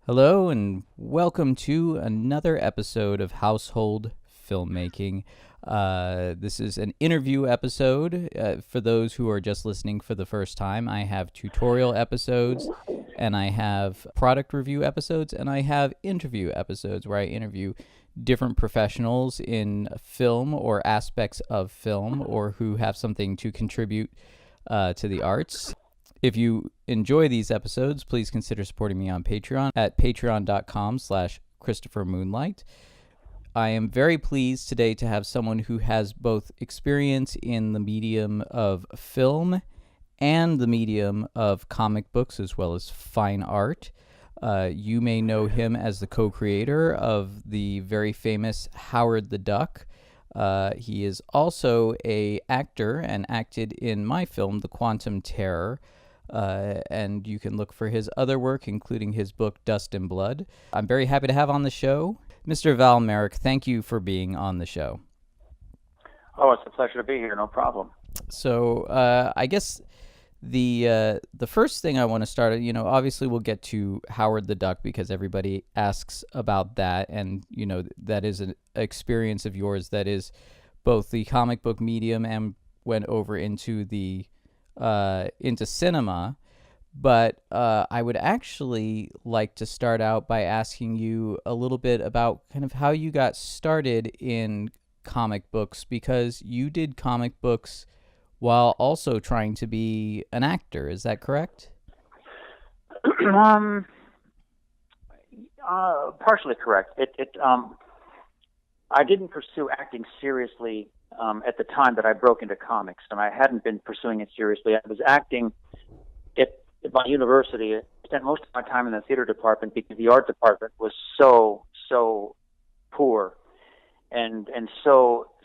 Hello, and welcome to another episode of Household Filmmaking. This is an interview episode. For those who are just listening for the first time, I have tutorial episodes, and I have product review episodes, and I have interview episodes where I interview different professionals in film or aspects of film, or who have something to contribute to the arts. If you enjoy these episodes, please consider supporting me on Patreon at patreon.com/ChristopherMoonlight. I am very pleased today to have someone who has both experience in the medium of film and the medium of comic books as well as fine art. You may know him as the co-creator of the very famous Howard the Duck. He is also an actor and acted in my film, The Quantum Terror. And you can look for his other work, including his book, Dust and Blood. I'm very happy to have on the show Mr. Val Mayerik. Thank you for being on the show. Oh, it's a pleasure to be here. No problem. So I guess the first thing I want to start, obviously we'll get to Howard the Duck because everybody asks about that. And, that is an experience of yours that is both the comic book medium and went over into into cinema, but I would actually like to start out by asking you a little bit about kind of how you got started in comic books, because you did comic books while also trying to be an actor. Is that correct? Partially correct. I didn't pursue acting seriously at the time that I broke into comics, and I hadn't been pursuing it seriously. I was acting at my university. I spent most of my time in the theater department because the art department was so poor and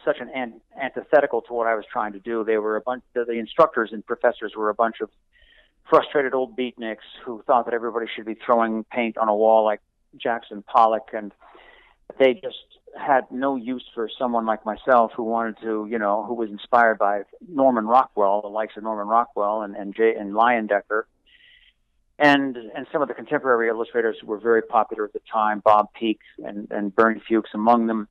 such an antithetical to what I was trying to do. They were the instructors and professors were a bunch of frustrated old beatniks who thought that everybody should be throwing paint on a wall like Jackson Pollock, and they just had no use for someone like myself who wanted to, who was inspired by Norman Rockwell, the likes of Norman Rockwell and Leyendecker, and some of the contemporary illustrators who were very popular at the time, Bob Peak and Bernie Fuchs among them.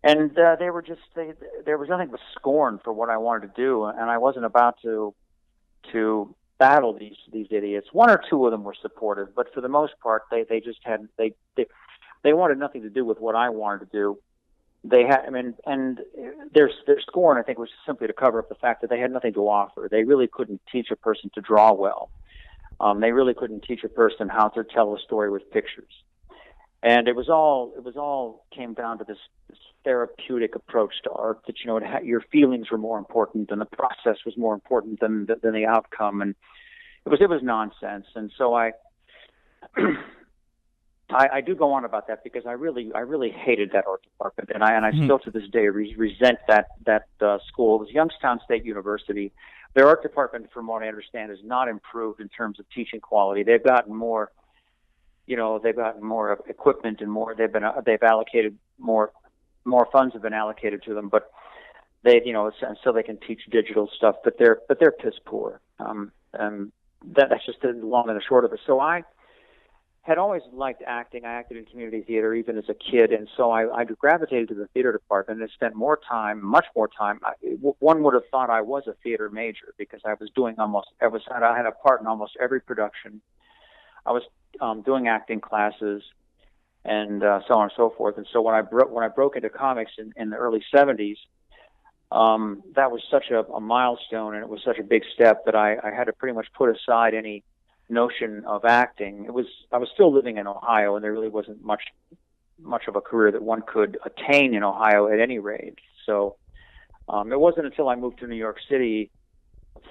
And there was nothing but scorn for what I wanted to do, and I wasn't about to battle these idiots. One or two of them were supportive, but for the most part, they wanted nothing to do with what I wanted to do. And their scorn, I think, was simply to cover up the fact that they had nothing to offer. They really couldn't teach a person to draw well. They really couldn't teach a person how to tell a story with pictures. And it was all came down to this therapeutic approach to art that, your feelings were more important and the process was more important than the outcome. And it was nonsense. And so I do go on about that because I really hated that art department, and I still to this day resent that school. It was Youngstown State University. Their art department, from what I understand, has not improved in terms of teaching quality. They've gotten more, equipment and more. They've allocated more funds have been allocated to them, but they, so they can teach digital stuff. But they're piss poor. That's just the long and the short of it. So I had always liked acting. I acted in community theater even as a kid, and so I gravitated to the theater department and spent much more time. One would have thought I was a theater major because I was doing I had a part in almost every production. I was doing acting classes and so on and so forth. And so when I broke into comics in the early 70s, that was such a milestone, and it was such a big step that I had to pretty much put aside any notion of acting. I was still living in Ohio, and there really wasn't much of a career that one could attain in Ohio at any rate. So it wasn't until I moved to New York City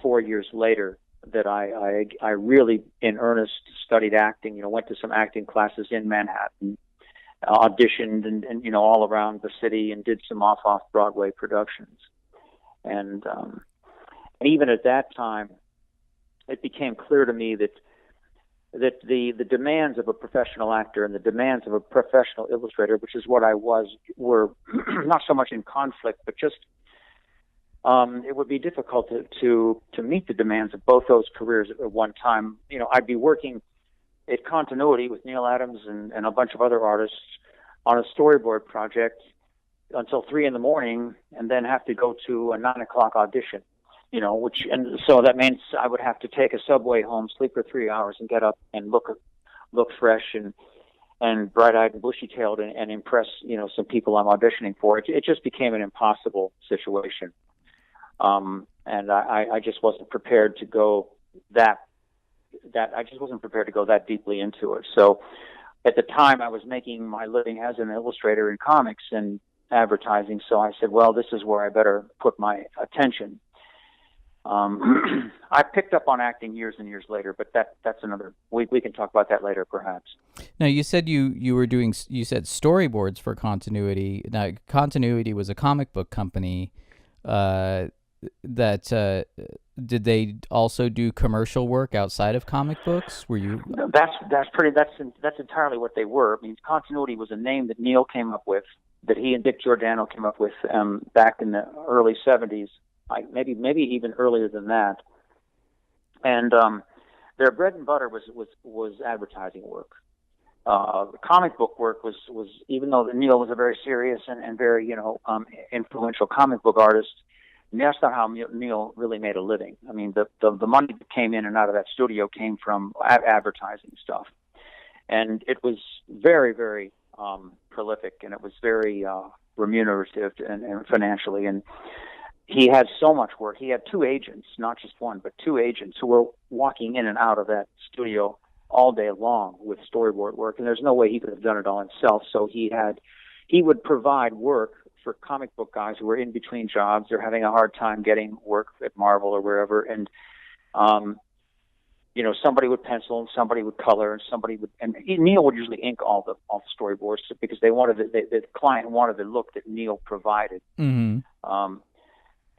4 years later that I really in earnest studied acting. Went to some acting classes in Manhattan, auditioned and all around the city, and did some off Broadway productions. And even at that time, it became clear to me that the demands of a professional actor and the demands of a professional illustrator, which is what I was, were not so much in conflict, but just it would be difficult to meet the demands of both those careers at one time. I'd be working at Continuity with Neil Adams and a bunch of other artists on a storyboard project until 3 a.m. and then have to go to a 9 o'clock audition. And so that means I would have to take a subway home, sleep for 3 hours, and get up and look fresh and bright-eyed and bushy-tailed and impress some people I'm auditioning for. It just became an impossible situation, and I just wasn't prepared to go that deeply into it. So at the time, I was making my living as an illustrator in comics and advertising. So I said, well, this is where I better put my attention. I picked up on acting years and years later, but that's another. We can talk about that later, perhaps. Now, you said you said storyboards for Continuity. Now, Continuity was a comic book company. Did they also do commercial work outside of comic books? Were you? That's entirely what they were. I mean, Continuity was a name that Neil came up with, that he and Dick Giordano came up with back in the early '70s. Maybe even earlier than that, and their bread and butter was advertising work. The comic book work was even though Neil was a very serious and very influential comic book artist, that's not how Neil really made a living. I mean, the money that came in and out of that studio came from advertising stuff, and it was very, very prolific, and it was very remunerative and financially. And he had so much work. He had 2 agents, not just one, but 2 agents who were walking in and out of that studio all day long with storyboard work, and there's no way he could have done it all himself. So he would provide work for comic book guys who were in between jobs. They're having a hard time getting work at Marvel or wherever, and somebody would pencil and somebody would color and Neil would usually ink all the storyboards because the client wanted the look that Neil provided. Mm-hmm.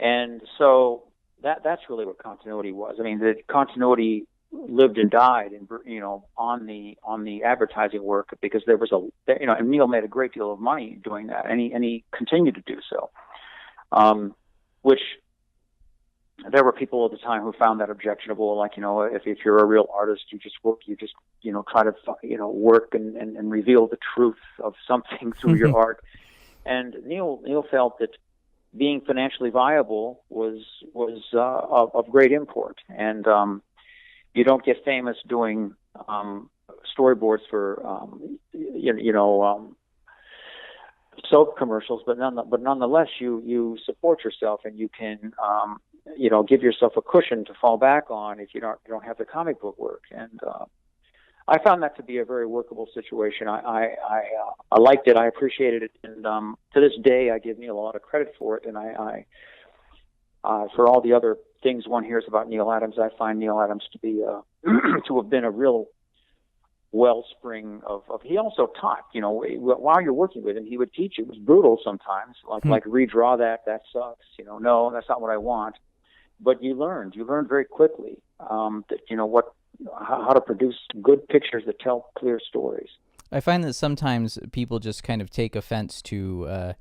And so that's really what Continuity was. I mean, the Continuity lived and died on the advertising work because there was and Neil made a great deal of money doing that, and he continued to do so. Which there were people at the time who found that objectionable. Like, if you're a real artist, you just try to work and reveal the truth of something through your art. And Neil felt that being financially viable was of great import, and you don't get famous doing storyboards for soap commercials, but nonetheless you support yourself, and you can give yourself a cushion to fall back on if you don't have the comic book work. And I found that to be a very workable situation. I liked it. I appreciated it, and to this day, I give Neil a lot of credit for it. And I for all the other things one hears about Neil Adams, I find Neil Adams to be to have been a real wellspring of. He also taught. While you're working with him, he would teach. It was brutal sometimes, like redraw that sucks. No, that's not what I want. But you learned very quickly that how to produce good pictures that tell clear stories. I find that sometimes people just kind of take offense to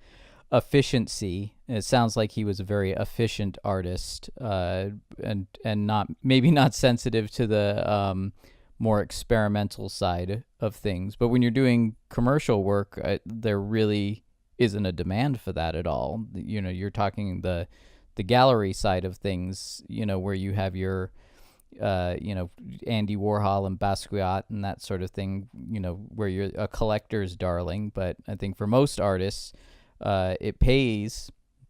efficiency. It sounds like he was a very efficient artist, and not sensitive to the more experimental side of things. But when you're doing commercial work, there really isn't a demand for that at all. You're talking the gallery side of things, where you have your Andy Warhol and Basquiat and that sort of thing, where you're a collector's darling. But I think for most artists, it pays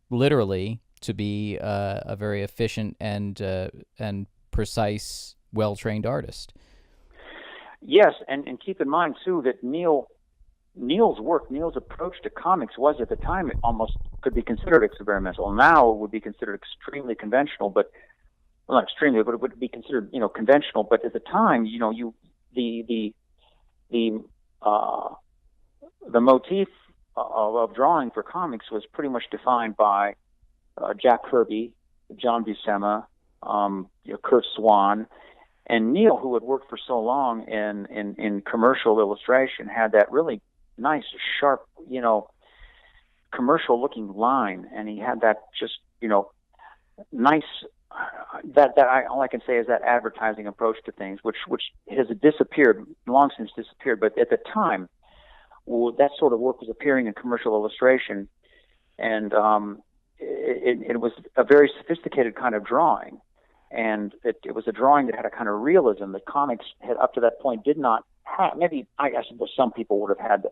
literally to be a very efficient and precise, well-trained artist. Yes, and keep in mind too that Neil's approach to comics was, at the time, it almost could be considered experimental. Now it would be considered extremely conventional, but not extremely, but it would be considered, conventional. But at the time, the motif of drawing for comics was pretty much defined by Jack Kirby, John Buscema, Kurt Swan, and Neil, who had worked for so long in commercial illustration, had that really nice, sharp, commercial-looking line, and he had that just, nice all I can say is that advertising approach to things, which has disappeared, long since disappeared. But at the time, well, that sort of work was appearing in commercial illustration, and it was a very sophisticated kind of drawing, and it was a drawing that had a kind of realism that comics had up to that point did not have. Maybe I suppose some people would have had.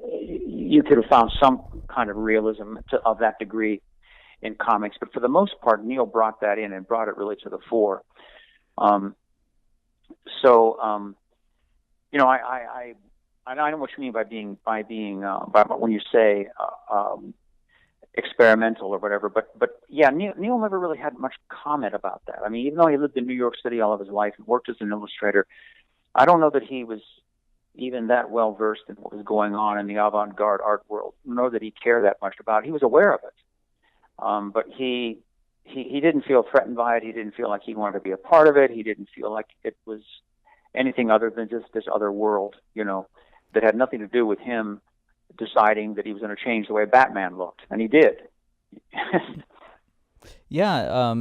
You could have found some kind of realism of that degree in comics, but for the most part, Neil brought that in and brought it really to the fore. You know, I know what you mean by being when you say experimental or whatever, but yeah, Neil never really had much comment about that. I mean, even though he lived in New York City all of his life and worked as an illustrator, I don't know that he was even that well versed in what was going on in the avant-garde art world, nor that he cared that much about it. He was aware of it, but he didn't feel threatened by it. He didn't feel like he wanted to be a part of it. He didn't feel like it was anything other than just this other world, you know, that had nothing to do with him deciding that he was going to change the way Batman looked, and he did. Yeah,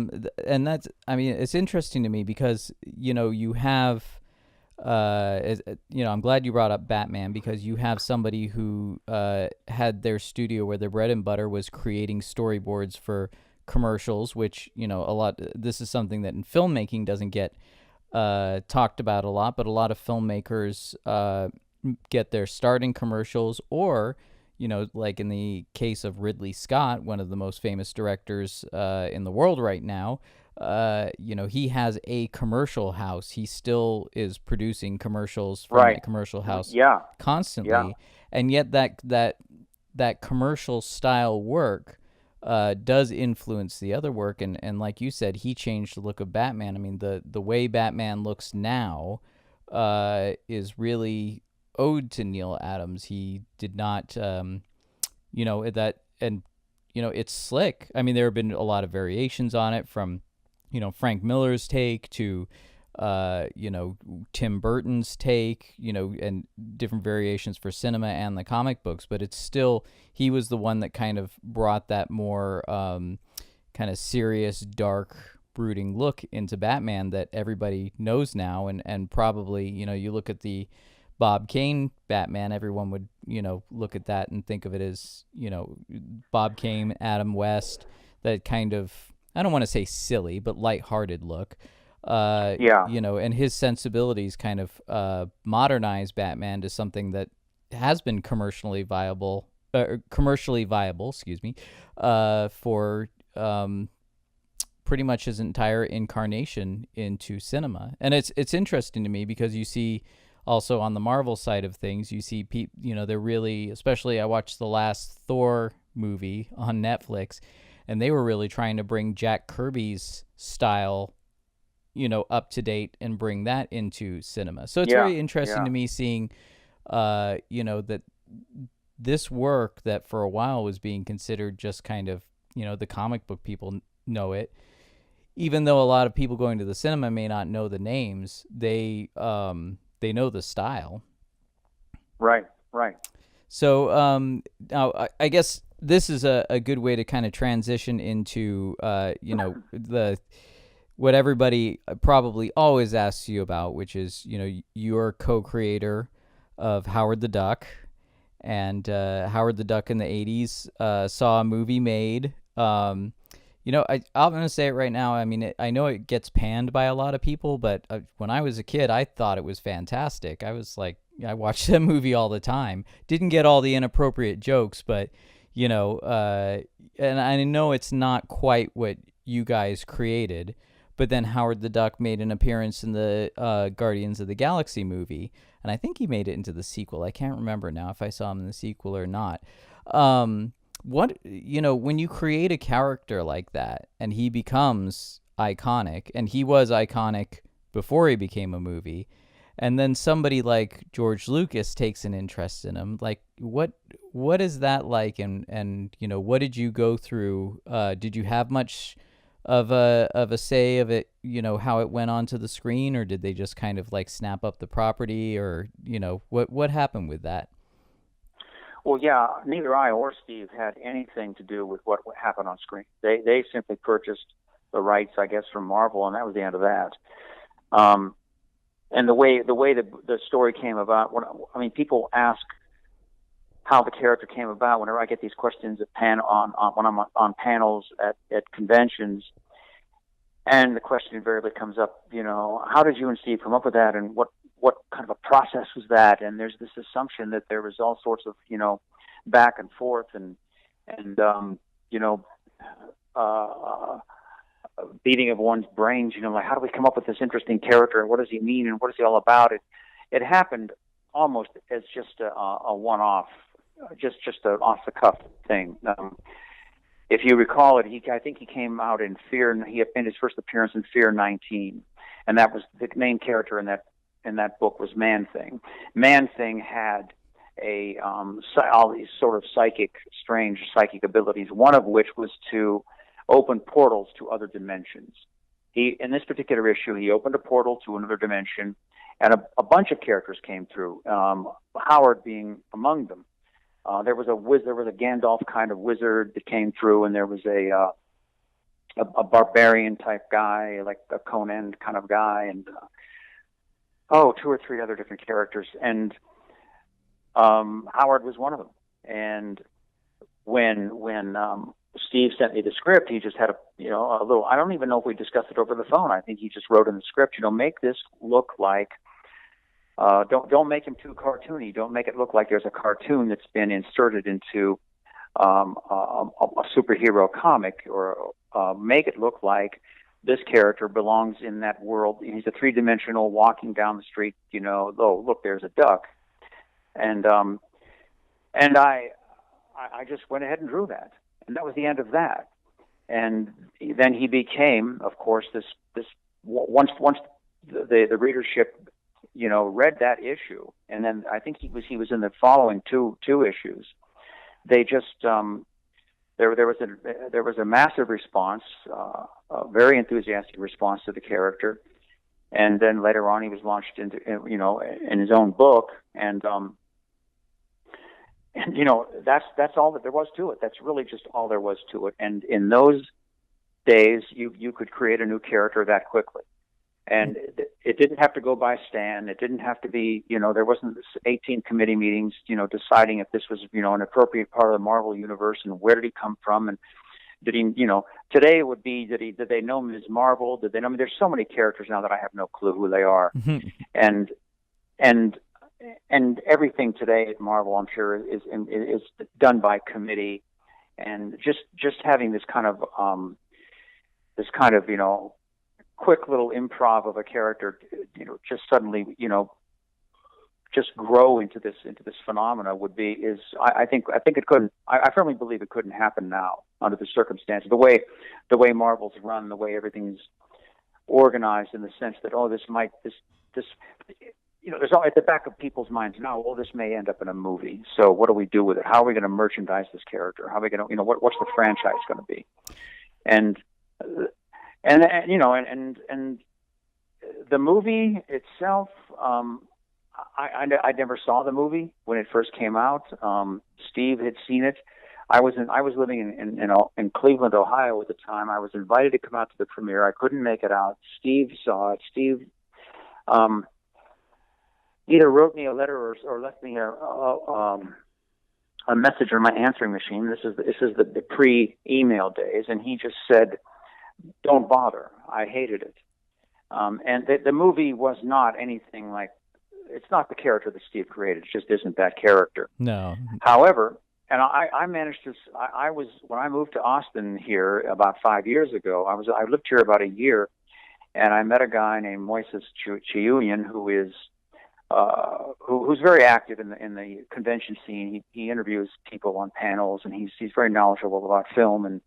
and that's, I mean, it's interesting to me because, you know, you have, you know, I'm glad you brought up Batman, because you have somebody who had their studio where their bread and butter was creating storyboards for commercials, which, you know, this is something that in filmmaking doesn't get talked about a lot, but a lot of filmmakers get their start in commercials, or, you know, like in the case of Ridley Scott, one of the most famous directors in the world right now, you know, he has a commercial house. He still is producing commercials from a commercial house constantly. Yeah. And yet that commercial style work does influence the other work. And like you said, he changed the look of Batman. I mean, the way Batman looks now is really ode to Neil Adams. He did not, you know, and, you know, it's slick. I mean, there have been a lot of variations on it, from, you know, Frank Miller's take to, you know, Tim Burton's take, you know, and different variations for cinema and the comic books. But it's still, he was the one that kind of brought that more kind of serious, dark, brooding look into Batman that everybody knows now. And probably, you know, you look at the Bob Kane Batman, everyone would, you know, look at that and think of it as, you know, Bob Kane, Adam West, that kind of, I don't want to say silly, but lighthearted look. You know, and his sensibilities kind of modernize Batman to something that has been commercially viable, excuse me, for pretty much his entire incarnation into cinema. And it's interesting to me because you see also on the Marvel side of things, you see you know, they're really, especially I watched the last Thor movie on Netflix, and they were really trying to bring Jack Kirby's style, you know, up to date and bring that into cinema. So it's very interesting to me seeing, you know, that this work that for a while was being considered just kind of, you know, the comic book people know it, even though a lot of people going to the cinema may not know the names, they know the style. Right. So now I guess this is a good way to kind of transition into, you know, what everybody probably always asks you about, which is, you know, you're co-creator of Howard the Duck, and Howard the Duck in the 80s saw a movie made. You know, I'm going to say it right now. I mean, I know it gets panned by a lot of people, but when I was a kid, I thought it was fantastic. I was like, I watched that movie all the time. Didn't get all the inappropriate jokes, but, you know, and I know it's not quite what you guys created, but then Howard the Duck made an appearance in the Guardians of the Galaxy movie, and I think he made it into the sequel. I can't remember now if I saw him in the sequel or not. What, you know, when you create a character like that and he becomes iconic, and he was iconic before he became a movie, and then somebody like George Lucas takes an interest in him, like what is that like? And you know, what did you go through? Did you have much of a say of it, you know, how it went onto the screen, or did they just kind of like snap up the property, or, you know, what happened with that? Well, yeah, neither I or Steve had anything to do with what happened on screen. They simply purchased the rights, I guess, from Marvel, and that was the end of that. And the way the story came about, people ask how the character came about. Whenever I get these questions when I'm on panels at conventions, and the question invariably comes up, how did you and Steve come up with that, and what kind of a process was that? And there's this assumption that there was all sorts of back and forth and beating of one's brains, like how do we come up with this interesting character, and what does he mean, and what is he all about? It happened almost as just a one-off, just an off-the-cuff thing. If you recall it, I think he came out in Fear. He made his first appearance in Fear 19, and that was the main character in that book was Man-Thing. Man-Thing had all these sort of strange psychic abilities. One of which was to open portals to other dimensions. In this particular issue, he opened a portal to another dimension, and a bunch of characters came through. Howard being among them. There was a Gandalf kind of wizard that came through, and there was a barbarian type guy, like a Conan kind of guy, and 2 or 3 other different characters, and Howard was one of them. And when Steve sent me the script, he just had a little. I don't even know if we discussed it over the phone. I think he just wrote in the script, make this look like. Don't make him too cartoony. Don't make it look like there's a cartoon that's been inserted into a superhero comic, or make it look like this character belongs in that world. He's a 3-dimensional walking down the street. Oh, look, there's a duck, and I just went ahead and drew that, and that was the end of that. And then he became, of course, this once the readership read that issue, and then I think he was in the following two issues. They just there was a massive response, a very enthusiastic response to the character, and then later on he was launched into in his own book, and that's all that there was to it. That's really just all there was to it. And in those days, you could create a new character that quickly. And it didn't have to go by Stan. It didn't have to be, there wasn't 18 committee meetings, deciding if this was, an appropriate part of the Marvel universe, and where did he come from, and did he, today it would be, did they know him as Marvel? Did they know him? There's so many characters now that I have no clue who they are. And everything today at Marvel, I'm sure, is done by committee, and just having this kind of quick little improv of a character, just suddenly, just grow into this phenomena I think it couldn't. I firmly believe it couldn't happen now under the circumstances. The way Marvel's run, the way everything's organized, in the sense that there's all at the back of people's minds now. Well, this may end up in a movie. So what do we do with it? How are we going to merchandise this character? How are we going to, what's the franchise going to be? And the movie itself, I never saw the movie when it first came out. Steve had seen it. I was living in Cleveland, Ohio at the time. I was invited to come out to the premiere. I couldn't make it out. Steve saw it. Steve either wrote me a letter or left me a message on my answering machine. This is the pre-email days, and he just said, "Don't bother." I hated it. And the movie was not anything like. It's not the character that Steve created. It just isn't that character. No. However, and I managed to. I was when I moved to Austin here about 5 years ago. I lived here about a year, and I met a guy named Moises Chiulian, who's very active in the convention scene. He interviews people on panels, and he's very knowledgeable about film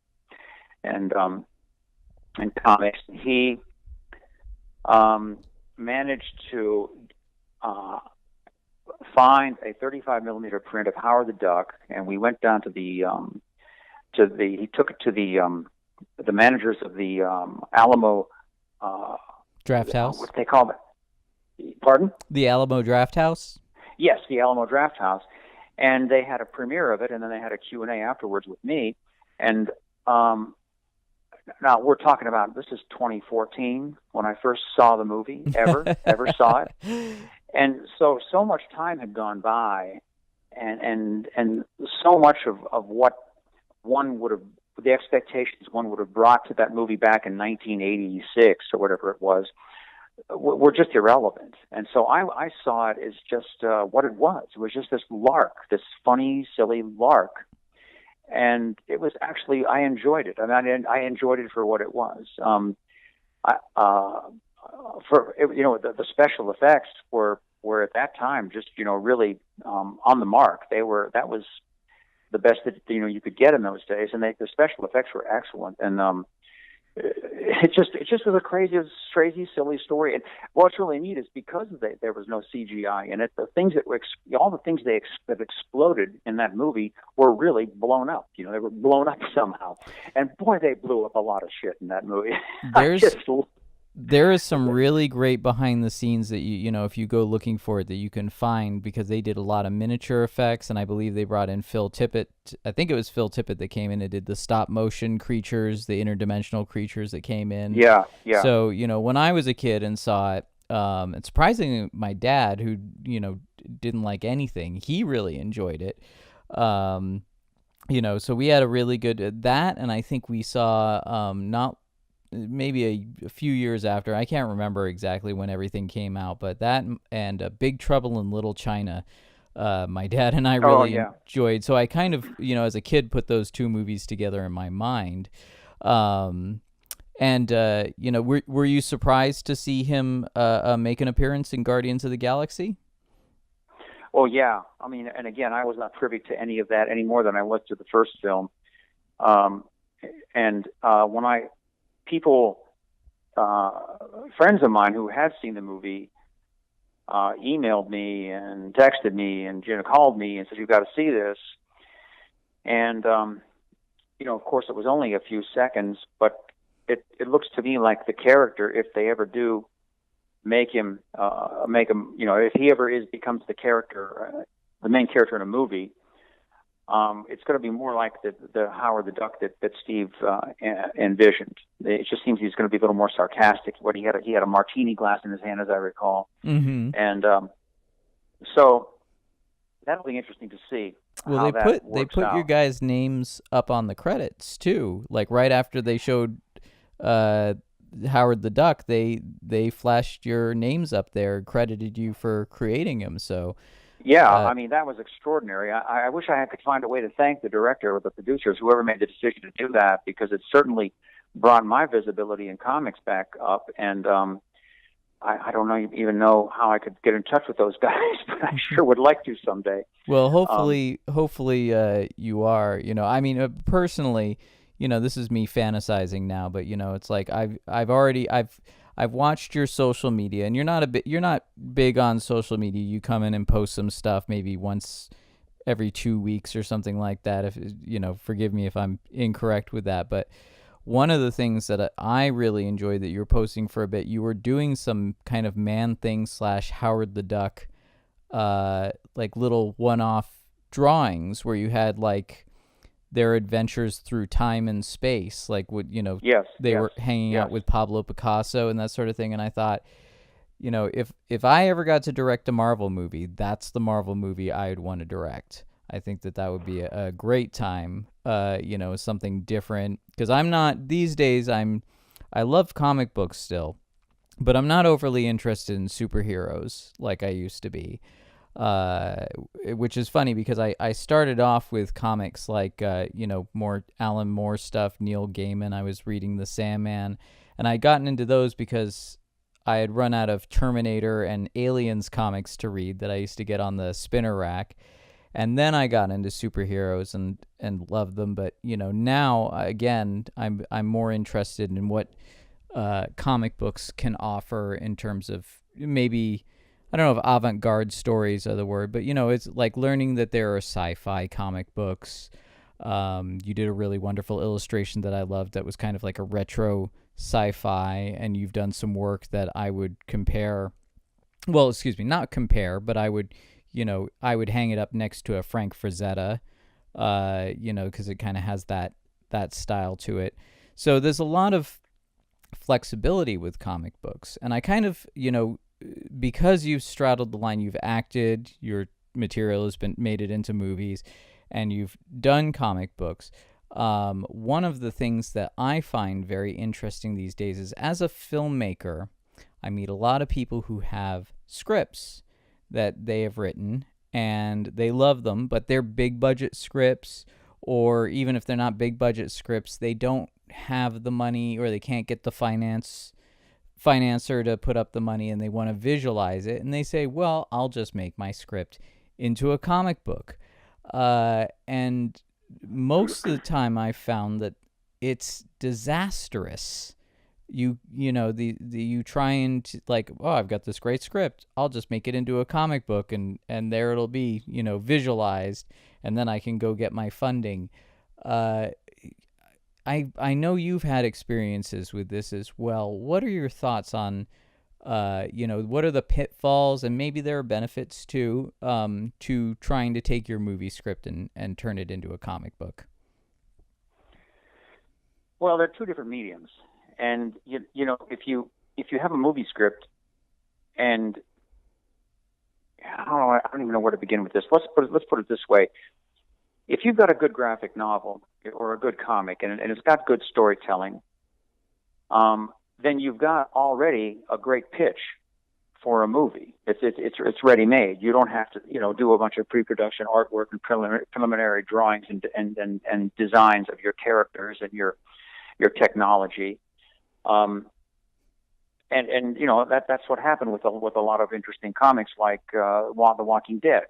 and comics. He managed to find a 35 millimeter print of Howard the Duck, and we went down to he took it to the managers of the Alamo Draft House. What they call it? Pardon? The Alamo Draft House? Yes, the Alamo Draft House. And they had a premiere of it, and then they had a Q&A afterwards with me. And Now we're talking about, this is 2014 when I first saw the movie, ever saw it. And so much time had gone by, and so much of what one would have, the expectations one would have brought to that movie back in 1986 or whatever it was, were just irrelevant. And so I saw it as just what it was. It was just this lark, this funny, silly lark. And it was actually, I enjoyed it. I mean, I enjoyed it for what it was. The special effects were at that time just, really on the mark. That was the best that you could get in those days, and the special effects were excellent. And it just was a crazy, silly story. And what's really neat is because there was no CGI in it, the things all the things that exploded in that movie were really blown up. They were blown up somehow. And boy, they blew up a lot of shit in that movie. There is some really great behind the scenes that if you go looking for it, that you can find, because they did a lot of miniature effects, and I believe they brought in Phil Tippett. I think it was Phil Tippett that came in and did the stop motion creatures, the interdimensional creatures that came in. Yeah. So, when I was a kid and saw it, and surprisingly, my dad, who, didn't like anything, he really enjoyed it. So we had a really good, that, and I think we saw, maybe a few years after, I can't remember exactly when everything came out, but that and Big Trouble in Little China, my dad and I really enjoyed. So I kind of, as a kid, put those two movies together in my mind. Were you surprised to see him make an appearance in Guardians of the Galaxy? Oh yeah, I mean, and again, I was not privy to any of that any more than I was to the first film. When people, friends of mine who had seen the movie, emailed me and texted me and called me and said, "You've got to see this." And of course, it was only a few seconds, but it looks to me like the character, if they ever do make him, if he ever becomes the character, the main character in a movie. It's going to be more like the Howard the Duck that Steve envisioned. It just seems he's going to be a little more sarcastic. He had a martini glass in his hand, as I recall, and so that'll be interesting to see. Well, they put your guys' names up on the credits too. Like right after they showed Howard the Duck, they flashed your names up there, credited you for creating him. So. Yeah, I mean, that was extraordinary. I wish I could find a way to thank the director or the producers, whoever made the decision to do that, because it certainly brought my visibility in comics back up. And I don't even know how I could get in touch with those guys, but I sure would like to someday. Well, hopefully you are. I mean, personally, this is me fantasizing now, but it's like I've watched your social media, and you're not big on social media. You come in and post some stuff maybe once every 2 weeks or something like that. If forgive me if I'm incorrect with that, but one of the things that I really enjoyed that you were posting for a bit, you were doing some kind of Man-Thing / Howard the Duck, like little one-off drawings where you had like their adventures through time and space, like they were hanging out with Pablo Picasso and that sort of thing. And I thought, if I ever got to direct a Marvel movie, that's the Marvel movie I would want to direct. I think that would be a great time, something different, because I'm not these days. I love comic books still, but I'm not overly interested in superheroes like I used to be. Which is funny because I started off with comics like, more Alan Moore stuff, Neil Gaiman. I was reading The Sandman, and I'd gotten into those because I had run out of Terminator and Aliens comics to read that I used to get on the spinner rack. And then I got into superheroes and loved them. But, now, again, I'm more interested in what comic books can offer in terms of maybe, I don't know if avant-garde stories are the word, but, it's like learning that there are sci-fi comic books. You did a really wonderful illustration that I loved that was kind of like a retro sci-fi, and you've done some work that I would compare. Well, excuse me, not compare, but I would hang it up next to a Frank Frazetta, because it kind of has that style to it. So there's a lot of flexibility with comic books. And I kind of, because you've straddled the line, you've acted, your material has been made it into movies, and you've done comic books. One of the things that I find very interesting these days is, as a filmmaker, I meet a lot of people who have scripts that they have written and they love them, but they're big budget scripts, or even if they're not big budget scripts, they don't have the money, or they can't get the financer to put up the money, and they want to visualize it, and they say, well, I'll just make my script into a comic book. And most of the time I found that it's disastrous. You try and like, oh, I've got this great script, I'll just make it into a comic book, and there it'll be, visualized, and then I can go get my funding. I know you've had experiences with this as well. What are your thoughts on, what are the pitfalls, and maybe there are benefits too, to trying to take your movie script and turn it into a comic book? Well, they're two different mediums, and if you have a movie script, and I don't even know where to begin with this. Let's put it this way: if you've got a good graphic novel or a good comic, and it's got good storytelling, then you've got already a great pitch for a movie. It's ready made. You don't have to do a bunch of pre-production artwork and preliminary drawings and designs of your characters and your technology. And that's what happened with a lot of interesting comics like The Walking Dead.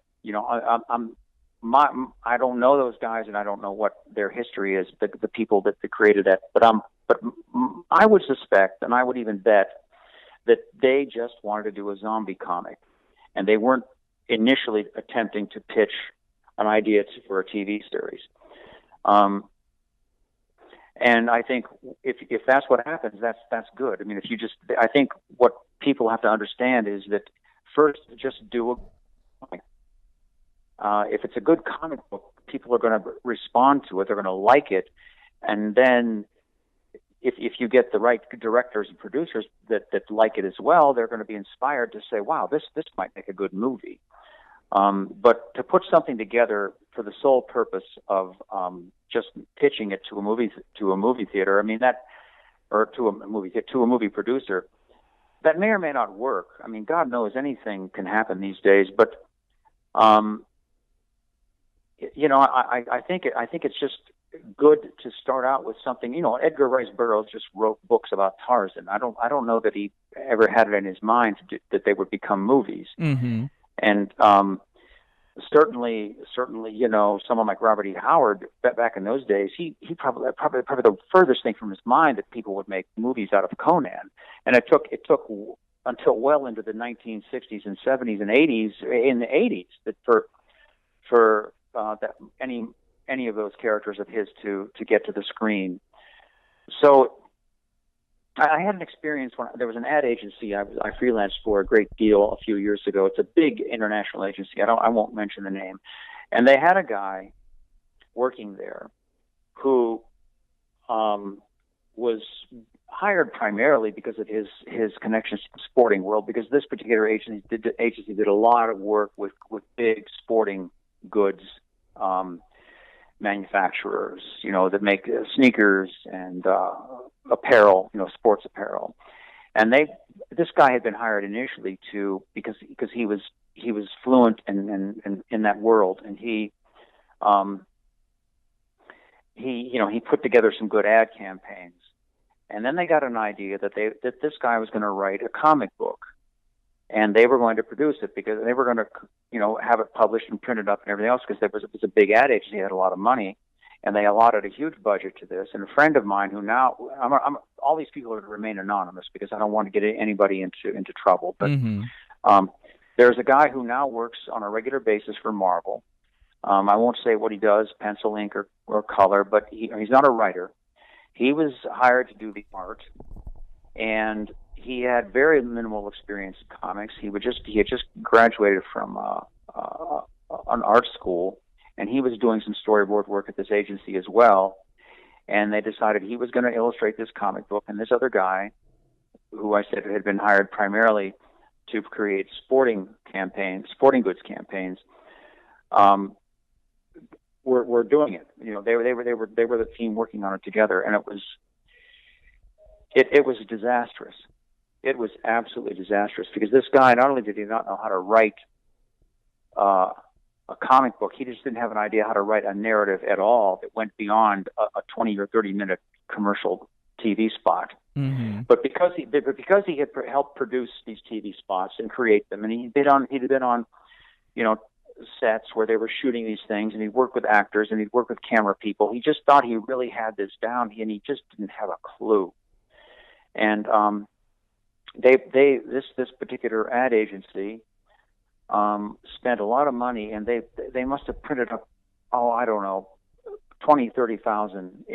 I don't know those guys, and I don't know what their history is, the people that created that. But I would suspect, and I would even bet, that they just wanted to do a zombie comic, and they weren't initially attempting to pitch an idea for a TV series. And I think if that's what happens, that's good. I mean, I think what people have to understand is that first, just do a comic. If it's a good comic book, people are going to respond to it. They're going to like it. And then if you get the right directors and producers that like it as well, they're going to be inspired to say, wow, this might make a good movie. But to put something together for the sole purpose of just pitching it to a movie theater, or to a movie producer, that may or may not work. I mean, God knows anything can happen these days, but I think it's just good to start out with something. Edgar Rice Burroughs just wrote books about Tarzan. I don't know that he ever had it in his mind that they would become movies. Mm-hmm. And certainly, someone like Robert E. Howard back in those days, he probably the furthest thing from his mind that people would make movies out of Conan. And it took until well into the 1960s and 70s and 80s, in the 80s, that for that any of those characters of his to get to the screen. So I had an experience when there was an ad agency I freelanced for a great deal a few years ago. It's a big international agency. I won't mention the name. And they had a guy working there who was hired primarily because of his connections to the sporting world, because this particular agency did a lot of work with big sporting goods manufacturers, that make sneakers and apparel, sports apparel. And this guy had been hired initially because he was fluent in that world, and he put together some good ad campaigns. And then they got an idea that this guy was going to write a comic book, and they were going to produce it because they were going to, have it published and printed up and everything else, because it was a big ad agency, had a lot of money, and they allotted a huge budget to this. And a friend of mine who now, all these people are to remain anonymous because I don't want to get anybody into trouble. But there's a guy who now works on a regular basis for Marvel. I won't say what he does, pencil, ink, or color, but he's not a writer. He was hired to do the art, and he had very minimal experience in comics. He had just graduated from an art school, and he was doing some storyboard work at this agency as well. and they decided he was going to illustrate this comic book, and this other guy, who I said had been hired primarily to create sporting goods campaigns, were doing it. They were the team working on it together, and it was disastrous. It was absolutely disastrous, because this guy, not only did he not know how to write a comic book, he just didn't have an idea how to write a narrative at all that went beyond a 20 or 30-minute commercial TV spot. Mm-hmm. But because he had helped produce these TV spots and create them, and he'd been on sets where they were shooting these things, and he'd worked with actors and he'd worked with camera people, he just thought he really had this down, and he just didn't have a clue. And this particular ad agency spent a lot of money, and they must have printed up, I don't know, 30,000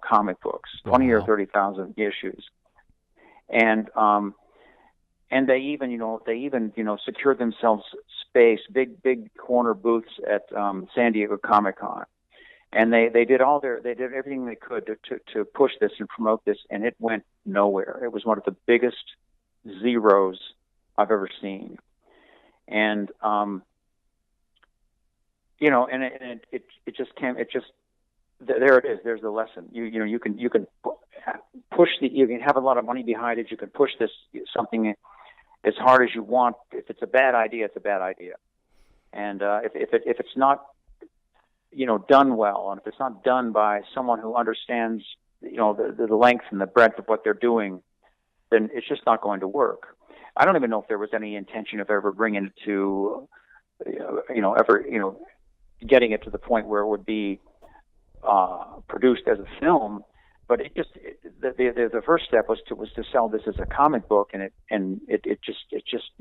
comic books, 20 or 30,000 issues, and they even secured themselves space, big corner booths at San Diego Comic-Con, and they did everything they could to push this and promote this, and it went nowhere. It was one of the biggest zeros I've ever seen. And there it is. There's the lesson. You can push you can have a lot of money behind it. You can push something as hard as you want. If it's a bad idea, it's a bad idea. And if it's not done well, and if it's not done by someone who understands the length and the breadth of what they're doing, then it's just not going to work. I don't even know if there was any intention of ever bringing it to, getting it to the point where it would be produced as a film. But the first step was to sell this as a comic book, and it just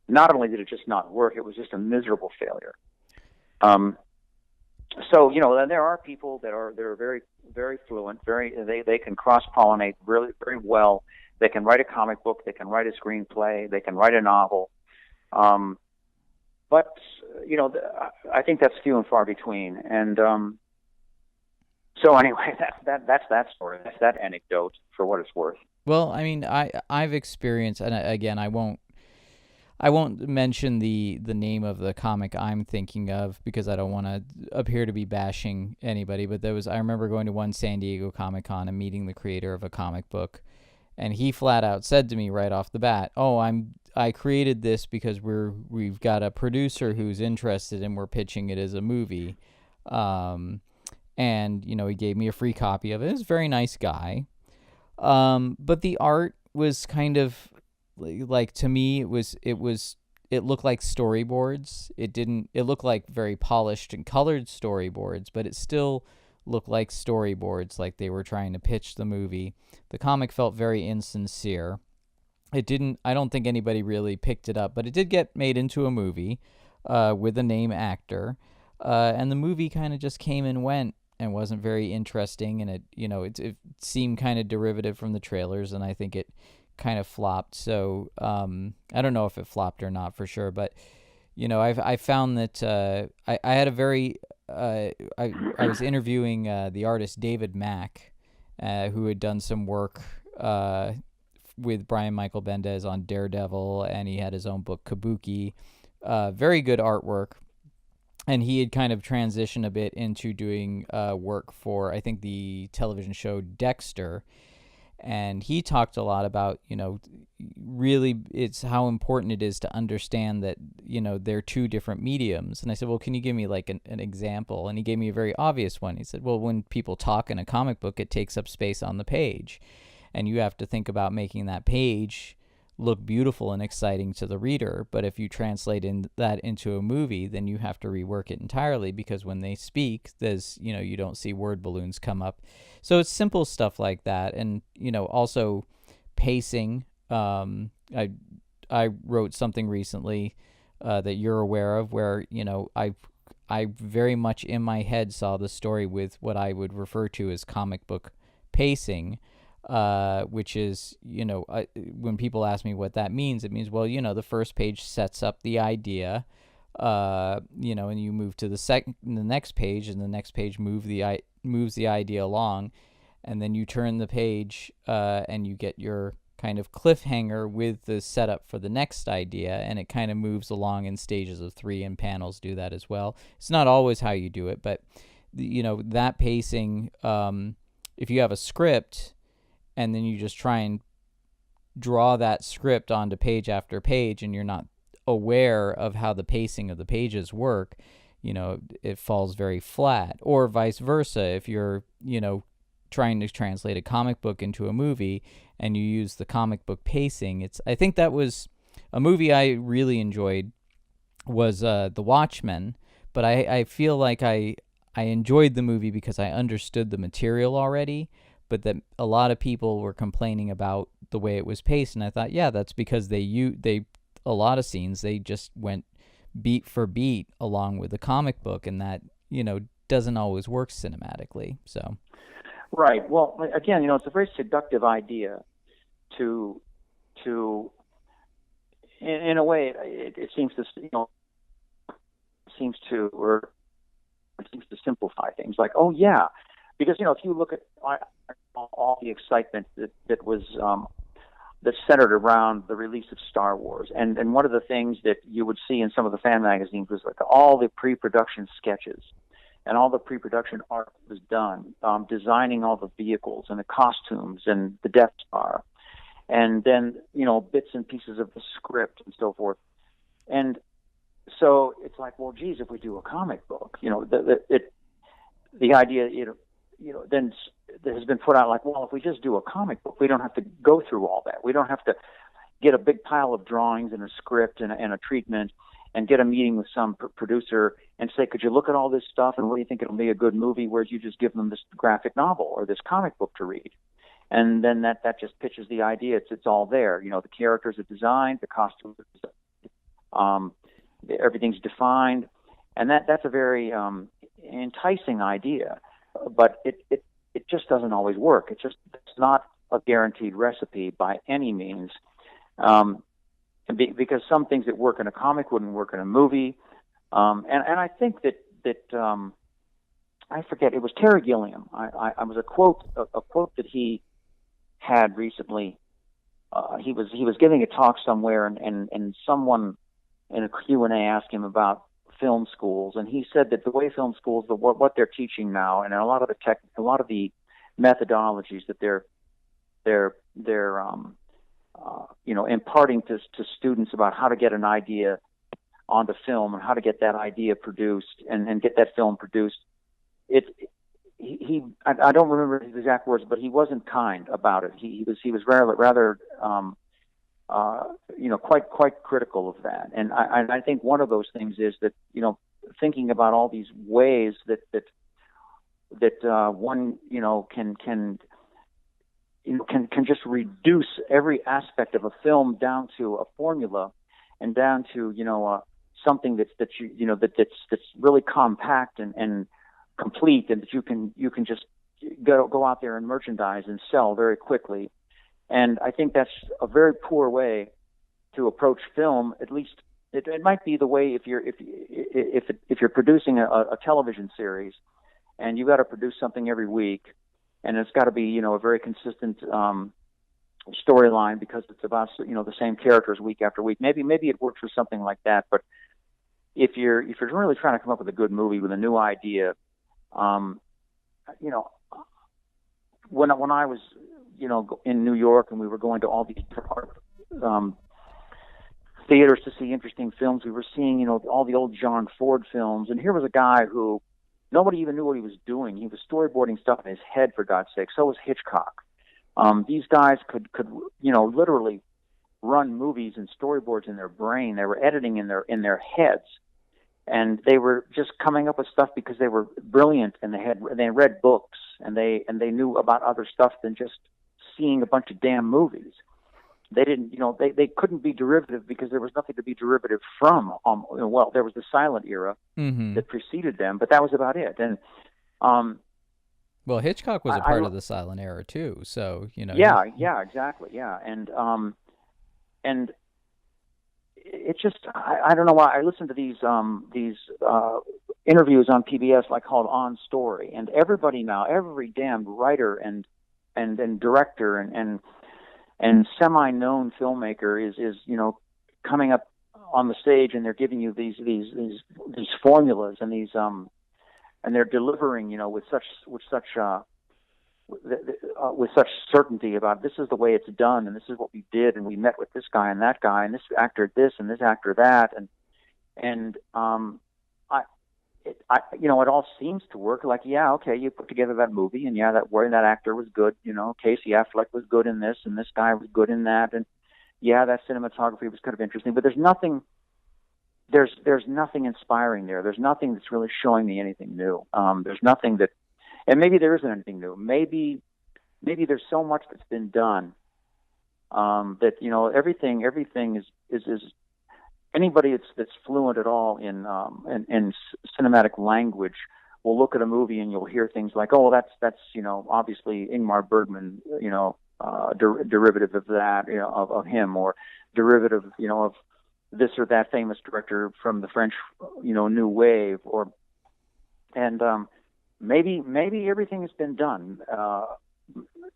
not only did it just not work, it was just a miserable failure. So then there are people that are very, very fluent, they can cross-pollinate really very well. They can write a comic book, they can write a screenplay, they can write a novel. But I think that's few and far between. And so anyway, that's that story. That's that anecdote for what it's worth. Well, I mean, I've experienced, and again, I won't mention the name of the comic I'm thinking of, because I don't want to appear to be bashing anybody. But I remember going to one San Diego Comic-Con and meeting the creator of a comic book, and he flat out said to me right off the bat, I created this because we've got a producer who's interested and we're pitching it as a movie. And he gave me a free copy of it. He was a very nice guy. But the art was kind of like, to me, it looked like storyboards. It looked like very polished and colored storyboards, but it still looked like storyboards, like they were trying to pitch the movie. The comic felt very insincere. I don't think anybody really picked it up, but it did get made into a movie with a name actor. And the movie kind of just came and went and wasn't very interesting. And it seemed kind of derivative from the trailers, and I think it kind of flopped. So I don't know if it flopped or not for sure, but I found that I had a very I was interviewing the artist David Mack, who had done some work with Brian Michael Bendis on Daredevil, and he had his own book Kabuki. Very good artwork, and he had kind of transitioned a bit into doing work for, I think, the television show Dexter. And he talked a lot about, really it's how important it is to understand that, they're two different mediums. And I said, well, can you give me like an example? And he gave me a very obvious one. He said, well, when people talk in a comic book, it takes up space on the page. And you have to think about making that page look beautiful and exciting to the reader. But if you translate that into a movie, then you have to rework it entirely, because when they speak, there's, you don't see word balloons come up. So it's simple stuff like that. And, also pacing. I wrote something recently that you're aware of where, I very much in my head saw the story with what I would refer to as comic book pacing. Which is, when people ask me what that means, it means, well, the first page sets up the idea, and you move to the next page, and the next page move the moves the idea along, and then you turn the page and you get your kind of cliffhanger with the setup for the next idea, and it kind of moves along in stages of 3, and panels do that as well. It's not always how you do it, but that pacing, if you have a script and then you just try and draw that script onto page after page and you're not aware of how the pacing of the pages work, it falls very flat. Or vice versa, if you're trying to translate a comic book into a movie and you use the comic book pacing, I think that was a movie I really enjoyed was The Watchmen, but I feel like I enjoyed the movie because I understood the material already, but that a lot of people were complaining about the way it was paced, and I thought, yeah, that's because they a lot of scenes they just went beat for beat along with the comic book, and that doesn't always work cinematically. So right. Well, again, it's a very seductive idea to in a way it seems to simplify things, like, oh yeah, because if you look at all the excitement that was that centered around the release of Star Wars, and one of the things that you would see in some of the fan magazines was like all the pre-production sketches and all the pre-production art was done, designing all the vehicles and the costumes and the Death Star, and then bits and pieces of the script and so forth. And so it's like, well, geez, if we do a comic book, the idea, then that has been put out, like, well, if we just do a comic book, we don't have to go through all that. We don't have to get a big pile of drawings and a script and a treatment and get a meeting with some producer and say, could you look at all this stuff and what do you think it'll be a good movie? Whereas you just give them this graphic novel or this comic book to read. And then that just pitches the idea. It's all there. The characters are designed, the costumes are everything's defined, and that's a very enticing idea, but it just doesn't always work. It's not a guaranteed recipe by any means, because some things that work in a comic wouldn't work in a movie, and I think that I forget, it was Terry Gilliam. I was a quote that he had recently. He was giving a talk somewhere, and someone in a Q&A asked him about film schools, and he said that the way film schools, what they're teaching now, and a lot of the methodologies that they're imparting to students about how to get an idea onto film and how to get that idea produced and get that film produced. I don't remember his exact words, but he wasn't kind about it. He was rather quite critical of that. And I think one of those things is that, thinking about all these ways that one, can just reduce every aspect of a film down to a formula and down to, something that's really compact and complete, and that you can just go out there and merchandise and sell very quickly. And I think that's a very poor way to approach film. At least it might be the way if you're producing a television series, and you've got to produce something every week, and it's got to be a very consistent storyline because it's about the same characters week after week. Maybe it works for something like that, but if you're really trying to come up with a good movie with a new idea, when I was in New York and we were going to all these theaters to see interesting films, we were seeing all the old John Ford films, and here was a guy who nobody even knew what he was doing. He was storyboarding stuff in his head, for God's sake. So was Hitchcock. These guys could literally run movies and storyboards in their brain. They were editing in their heads, and they were just coming up with stuff because they were brilliant, and they read books, and they knew about other stuff than just seeing a bunch of damn movies. They didn't, they couldn't be derivative because there was nothing to be derivative from. Well, there was the silent era that preceded them, but that was about it. And well, Hitchcock was a part of the silent era too, so Yeah, exactly, yeah, and it just I don't know why I listen to these interviews on PBS like called On Story, and everybody now, every damn writer and director and semi-known filmmaker is coming up on the stage, and they're giving you these formulas and these and they're delivering with such certainty about this is the way it's done, and this is what we did, and we met with this guy and that guy, and this actor this and this actor that, and it all seems to work. Like, yeah, okay, you put together that movie, and yeah, that actor was good. Casey Affleck was good in this, and this guy was good in that, and yeah, that cinematography was kind of interesting. But there's nothing inspiring there. There's nothing that's really showing me anything new. There's nothing that, and maybe there isn't anything new. Maybe there's so much that's been done that everything is anybody that's fluent at all in cinematic language will look at a movie and you'll hear things like, oh, that's obviously Ingmar Bergman, derivative of that, of him, or derivative, of this or that famous director from the French, New Wave, and maybe everything has been done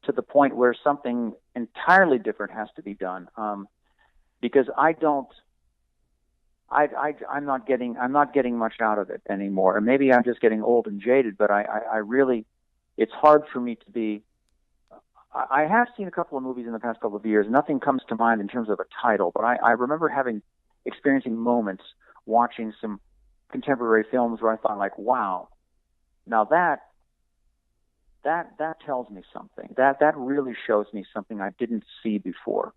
to the point where something entirely different has to be done, because I'm not getting much out of it anymore. And maybe I'm just getting old and jaded, but I really, it's hard for me to be. I have seen a couple of movies in the past couple of years. Nothing comes to mind in terms of a title, but I remember experiencing moments watching some contemporary films where I thought, like, wow, now that tells me something. That really shows me something I didn't see before.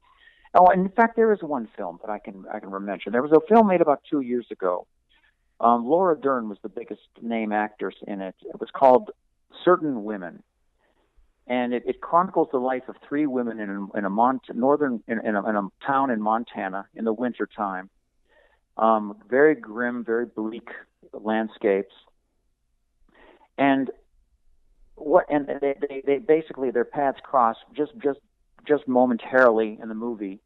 Oh, and in fact, there is one film that I can mention. There was a film made about 2 years ago. Laura Dern was the biggest name actress in it. It was called Certain Women, and it chronicles the life of three women in a town in Montana in the wintertime. Very grim, very bleak landscapes, and they basically, their paths cross just momentarily in the movie.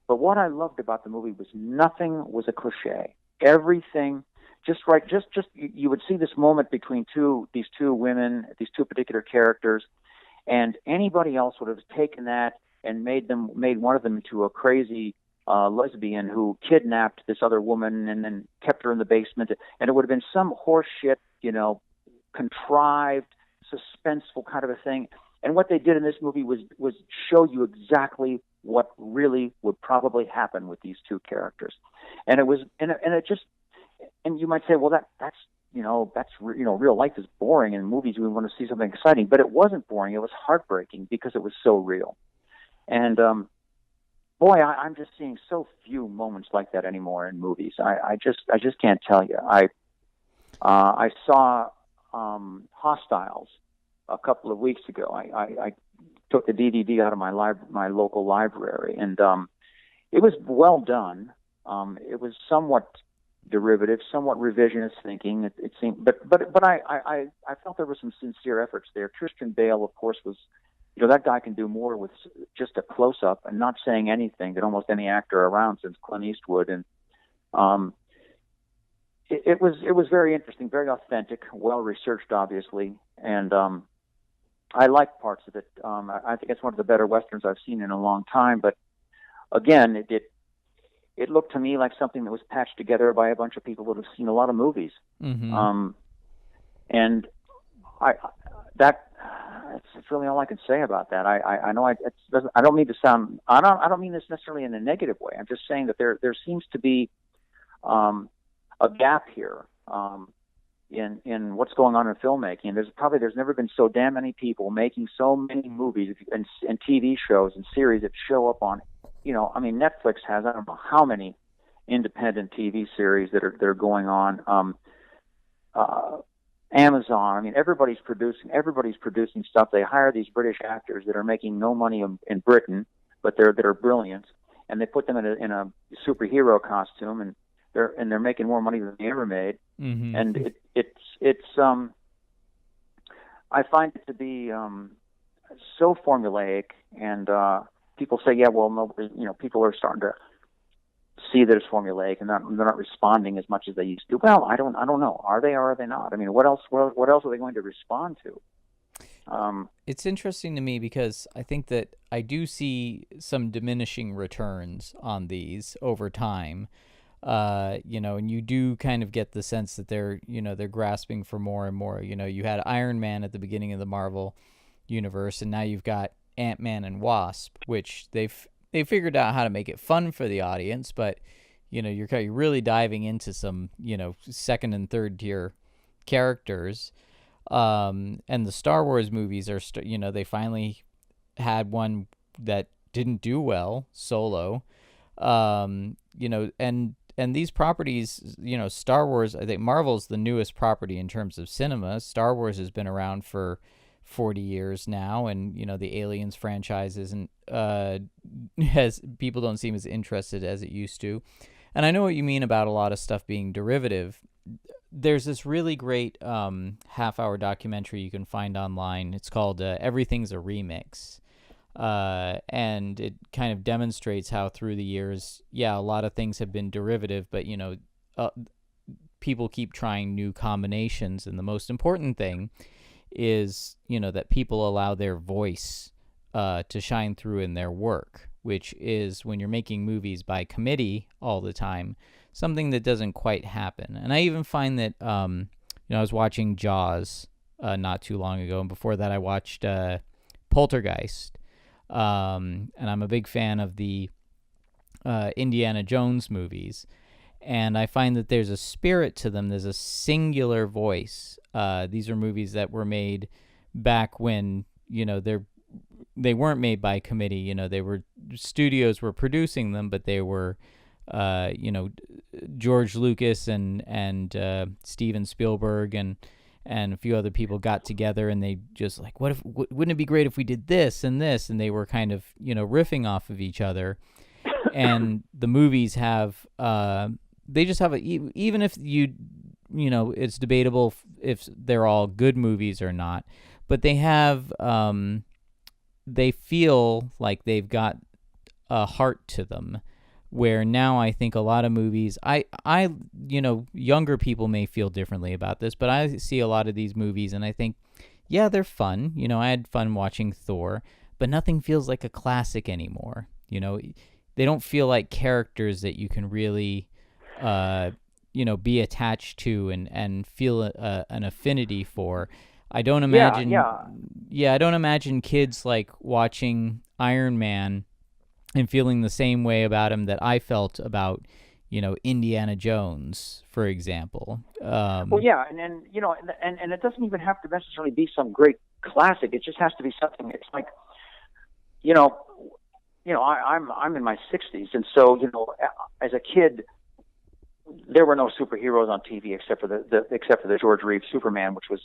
But what I loved about the movie was nothing was a cliche. Everything just right. Just you would see this moment between these two women, these two particular characters, and anybody else would have taken that and made one of them into a crazy lesbian who kidnapped this other woman and then kept her in the basement, and it would have been some horse shit, contrived, suspenseful kind of a thing. And what they did in this movie was show you exactly what really would probably happen with these two characters. And it was, and it just, and you might say, well, that's real life is boring, and in movies we want to see something exciting. But it wasn't boring. It was heartbreaking because it was so real. And boy, I'm just seeing so few moments like that anymore in movies. I just can't tell you. I saw Hostiles a couple of weeks ago. I took the DVD out of my local library, and it was well done. It was somewhat derivative, somewhat revisionist thinking. It seemed, but I felt there were some sincere efforts there. Christian Bale, of course, was, that guy can do more with just a close up and not saying anything than almost any actor around since Clint Eastwood. And it was very interesting, very authentic, well researched, obviously, and I liked parts of it. I think it's one of the better westerns I've seen in a long time. But again, it looked to me like something that was patched together by a bunch of people who have seen a lot of movies. Mm-hmm. And that's really all I can say about that. I know I don't mean to sound. I don't mean this necessarily in a negative way. I'm just saying that there seems to be a gap here. In what's going on in filmmaking. There's never been so damn many people making so many movies and TV shows and series that show up on, Netflix has, I don't know how many independent TV series that are going on. Amazon, everybody's producing stuff. They hire these British actors that are making no money in Britain, but that are brilliant, and they put them in a superhero costume, and they're making more money than they ever made. Mm-hmm. And it's I find it to be so formulaic, and people say, yeah, well, no, people are starting to see that it's formulaic and they're not responding as much as they used to. Well, I don't know. Are they or are they not? I mean, what else are they going to respond to? It's interesting to me because I think that I do see some diminishing returns on these over time. And you do kind of get the sense that they're grasping for more and more. You had Iron Man at the beginning of the Marvel universe, and now you've got Ant-Man and Wasp, which they figured out how to make it fun for the audience, but you're really diving into some second and third tier characters. And the Star Wars movies are they finally had one that didn't do well, Solo. And these properties, Star Wars, I think Marvel's the newest property in terms of cinema. Star Wars has been around for 40 years now, and the Aliens franchise isn't people don't seem as interested as it used to. And I know what you mean about a lot of stuff being derivative. There's this really great half-hour documentary you can find online. It's called Everything's a Remix. And it kind of demonstrates how through the years, a lot of things have been derivative, but, people keep trying new combinations. And the most important thing is, that people allow their voice to shine through in their work, which is, when you're making movies by committee all the time, something that doesn't quite happen. And I even find that, I was watching Jaws not too long ago, and before that I watched Poltergeist. And I'm a big fan of the Indiana Jones movies, and I find that there's a spirit to them. There's a singular voice. These are movies that were made back when they weren't made by committee. They were, studios were producing them, but they were George Lucas and Steven Spielberg and a few other people got together, and they just like, wouldn't it be great if we did this and this? And they were kind of, riffing off of each other. And the movies have, they just have even if it's debatable if they're all good movies or not, but they have, they feel like they've got a heart to them. Where now I think a lot of movies, younger people may feel differently about this, but I see a lot of these movies and I think, they're fun. I had fun watching Thor, but nothing feels like a classic anymore. They don't feel like characters that you can really, be attached to and feel an affinity for. I don't imagine, I don't imagine kids like watching Iron Man and feeling the same way about him that I felt about, Indiana Jones, for example. And it doesn't even have to necessarily be some great classic. It just has to be something. It's like, I'm in my 60s, and so as a kid, there were no superheroes on TV except for the George Reeves Superman, which was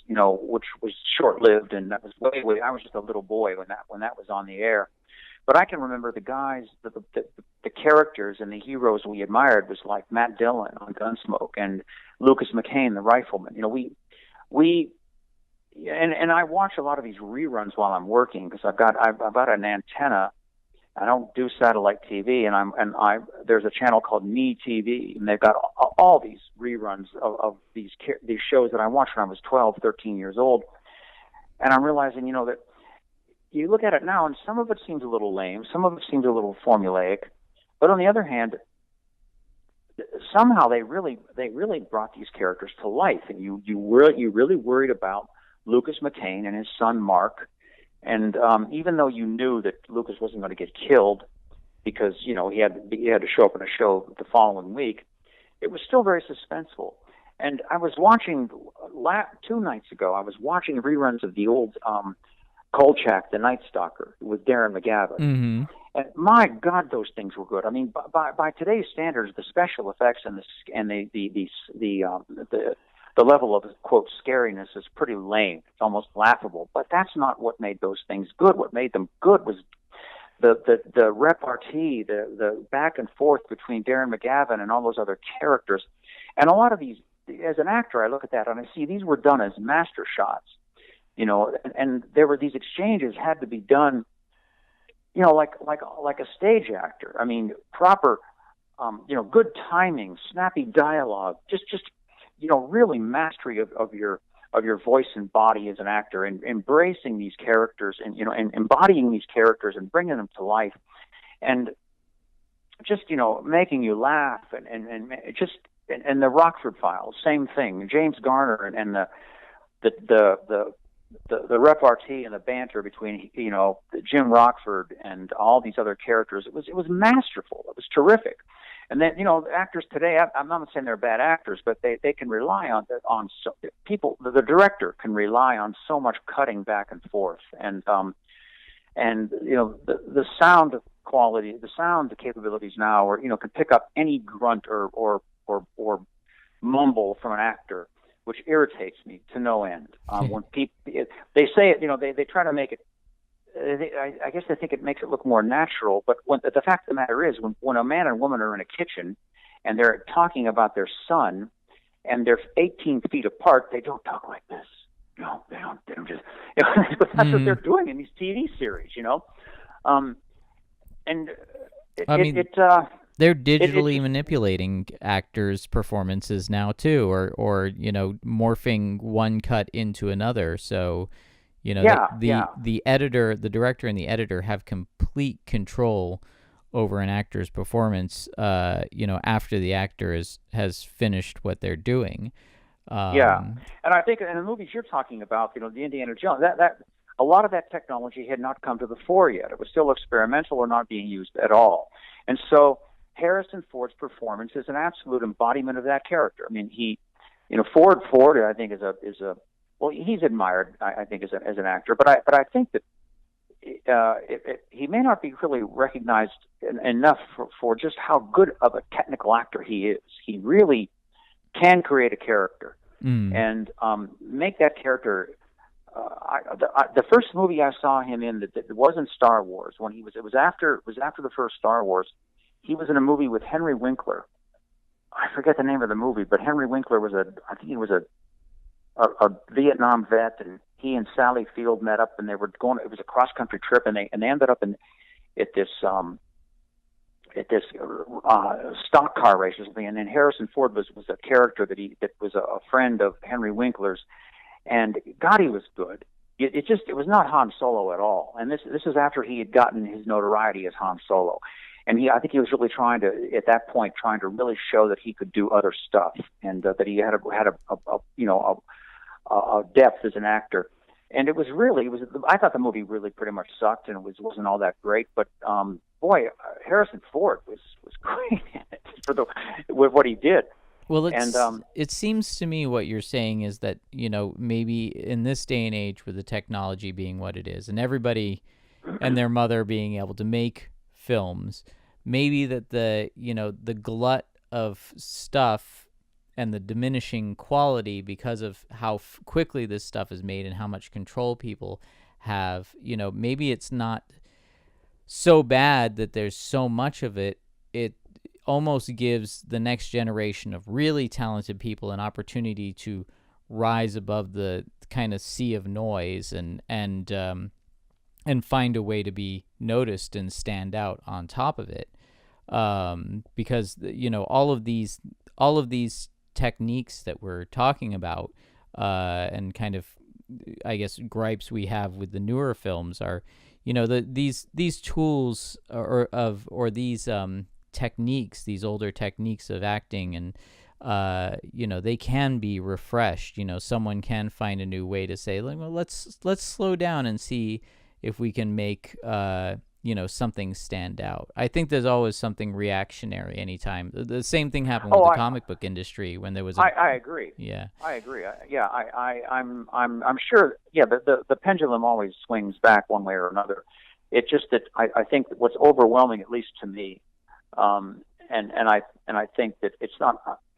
short lived, and that was way. I was just a little boy when that was on the air. But I can remember the guys, the characters and the heroes we admired was like Matt Dillon on Gunsmoke and Lucas McCain, the rifleman. And I watch a lot of these reruns while I'm working because I've got an antenna. I don't do satellite TV, and there's a channel called Me TV, and they've got all these reruns of these shows that I watched when I was 12, 13 years old, and I'm realizing that. You look at it now, and some of it seems a little lame. Some of it seems a little formulaic. But on the other hand, somehow they really brought these characters to life, and you really worried about Lucas McCain and his son Mark. And even though you knew that Lucas wasn't going to get killed because he had to show up in a show the following week, it was still very suspenseful. And I was watching 2 nights ago. I was watching reruns of the old. Kolchak, the Night Stalker, with Darren McGavin. Mm-hmm. And my God, those things were good. I mean, by today's standards, the special effects and the level of quote scariness is pretty lame. It's almost laughable. But that's not what made those things good. What made them good was the repartee, the back and forth between Darren McGavin and all those other characters. And a lot of these, as an actor, I look at that and I see these were done as master shots. And there were these exchanges had to be done, like a stage actor. I mean, proper good timing, snappy dialogue, just really mastery of your voice and body as an actor, and embracing these characters, and embodying these characters and bringing them to life, and just making you laugh, and the Rockford Files, same thing. James Garner and the repartee and the banter between Jim Rockford and all these other characters, it was masterful. It was terrific. And then actors today, I'm not saying they're bad actors, but they can rely on people. The director can rely on so much cutting back and forth, and the sound quality, the sound capabilities now, or can pick up any grunt or mumble from an actor, which irritates me to no end. When people they say it, they try to make it. I guess they think it makes it look more natural, but the fact of the matter is, when a man and woman are in a kitchen and they're talking about their son and they're 18 feet apart, they don't talk like this. No, they don't. They don't just. But that's what they're doing in these TV series, And they're digitally manipulating actors' performances now too, or morphing one cut into another. So, the editor, the director, and the editor have complete control over an actor's performance. After the actor has finished what they're doing. And I think in the movies you're talking about, the Indiana Jones, that a lot of that technology had not come to the fore yet. It was still experimental or not being used at all, and so Harrison Ford's performance is an absolute embodiment of that character. I mean, Ford, I think is a he's admired, I think, as an actor, but I think that he may not be really recognized enough for just how good of a technical actor he is. He really can create a character and make that character. The first movie I saw him in that wasn't Star Wars, it was after the first Star Wars. He was in a movie with Henry Winkler. I forget the name of the movie, but Henry Winkler was a Vietnam vet, and he and Sally Field met up, and they were going. It was a cross country trip, and they ended up at this stock car race or something. And then Harrison Ford was a character that was a friend of Henry Winkler's, and God, he was good. It was not Han Solo at all. And this is after he had gotten his notoriety as Han Solo. And I think he was really trying to really show that he could do other stuff, and that he had a depth as an actor. And it was. I thought the movie really pretty much sucked, and it wasn't all that great. But Harrison Ford was great in it with what he did. Well, it seems to me what you're saying is that maybe in this day and age, with the technology being what it is, and everybody and their mother being able to make films, maybe that the glut of stuff and the diminishing quality because of how quickly this stuff is made and how much control people have, maybe it's not so bad that there's so much of it. It almost gives the next generation of really talented people an opportunity to rise above the kind of sea of noise and find a way to be noticed and stand out on top of it, because all of these techniques that we're talking about, and kind of, I guess, gripes we have with the newer films are, these tools or these techniques, these older techniques of acting, and they can be refreshed. Someone can find a new way to say, well, let's slow down and see if we can make something stand out. I think there's always something reactionary anytime. The same thing happened with the comic book industry when there was. I agree. Yeah, I agree. I'm sure. Yeah, the pendulum always swings back one way or another. It's just that I think that what's overwhelming, at least to me, and I think that it's not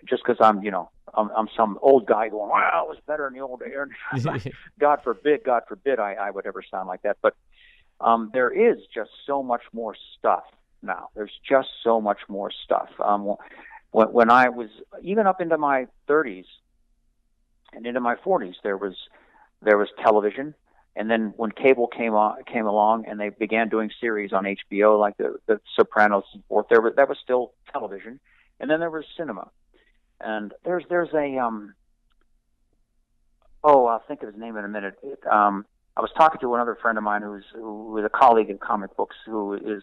just because I'm some old guy going, wow, it was better in the old days. God forbid I would ever sound like that. But there is just so much more stuff now. There's just so much more stuff. When I was even up into my 30s and into my 40s, there was television, And then when came along, and they began doing series on HBO like the Sopranos and forth, that was still television, and then there was cinema. And there's a I'll think of his name in a minute. I was talking to another friend of mine who is a colleague in comic books, who is,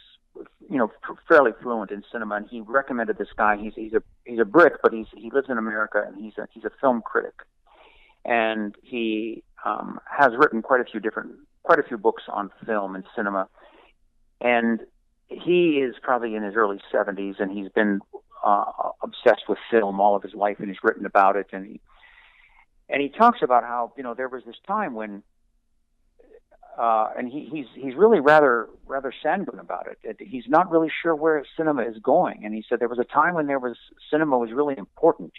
fairly fluent in cinema, and he recommended this guy. He's a Brit, but he lives in America, and he's a film critic, and he has written quite a few books on film and cinema, and he is probably in his early 70s, and he's been obsessed with film all of his life, and he's written about it, and he talks about how there was this time when and he's really rather sanguine about it. He's not really sure where cinema is going, and he said there was a time when cinema was really important.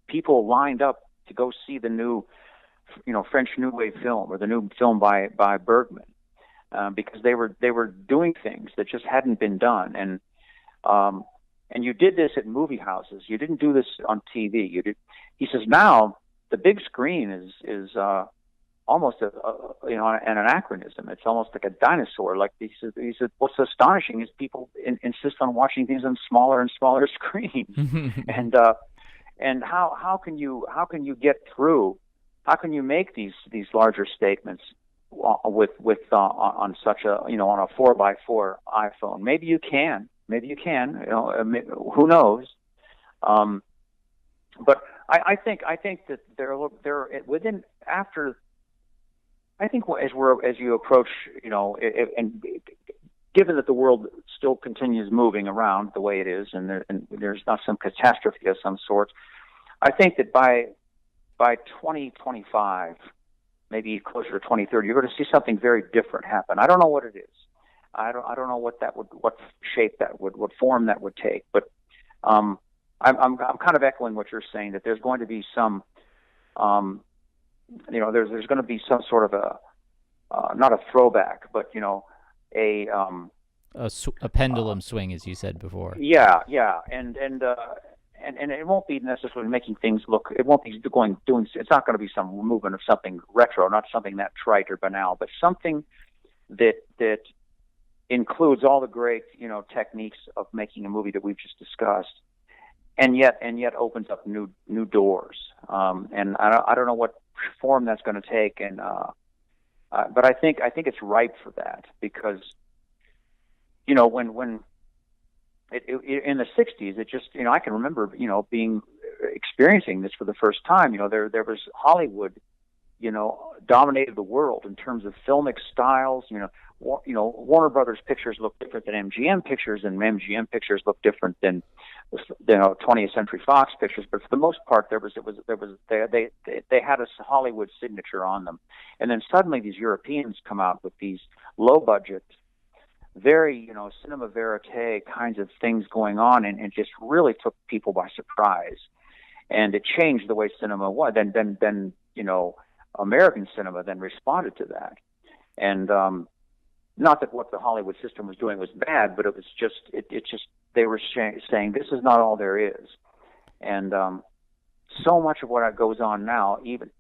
People lined up to go see the new French New Wave film or the new film by Bergman, because they were doing things that just hadn't been done, and you did this at movie houses. You didn't do this on TV. He says now the big screen is almost an anachronism. It's almost like a dinosaur. Like he said, what's astonishing is people insist on watching things on smaller and smaller screens, and how can you get through? How can you make these larger statements with on such a on a 4x4 iPhone? Maybe you can. Who knows? But I think that they're within after. I think as you approach, and given that the world still continues moving around the way it is, and there's not some catastrophe of some sort, I think that by 2025, maybe closer to 2030, you're going to see something very different happen. I don't know what it is. I don't know what shape that would, what form that would take. But I'm kind of echoing what you're saying, that there's going to be some. There's going to be some sort of a not a throwback, but a pendulum swing, as you said before. Yeah, and it won't be necessarily making things look. It won't be doing. It's not going to be some movement of something retro, not something that trite or banal, but something that includes all the great techniques of making a movie that we've just discussed, and yet opens up new doors. And I don't know what form that's going to take, but I think it's ripe for that, because when in the 60s, it just I can remember experiencing this for the first time. There was Hollywood dominated the world in terms of filmic styles. Warner Brothers pictures look different than MGM pictures, and MGM pictures look different than 20th Century Fox pictures. But for the most part, they had a Hollywood signature on them. And then suddenly these Europeans come out with these low budget, very cinema verite kinds of things going on, and just really took people by surprise. And it changed the way cinema was. Then American cinema then responded to that. And not that what the Hollywood system was doing was bad, but it was just they were saying this is not all there is. And so much of what goes on now, even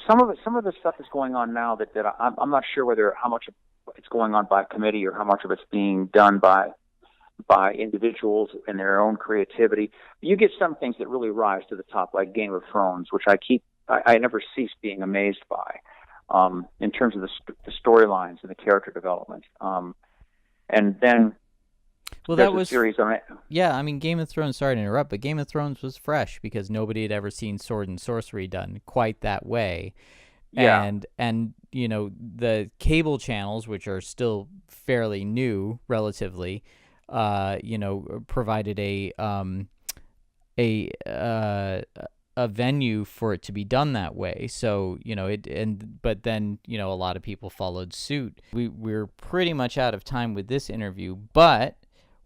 some of the stuff that's going on now that I'm not sure how much it's going on by committee or how much of it's being done by individuals and their own creativity. You get some things that really rise to the top, like Game of Thrones, which I never cease being amazed by, in terms of the storylines and the character development. And then that was a series on it. Yeah, I mean, Game of Thrones, sorry to interrupt, but Game of Thrones was fresh because nobody had ever seen sword and sorcery done quite that way. Yeah. And the cable channels, which are still fairly new relatively, provided a venue for it to be done that way. So, but then, a lot of people followed suit. We're pretty much out of time with this interview, but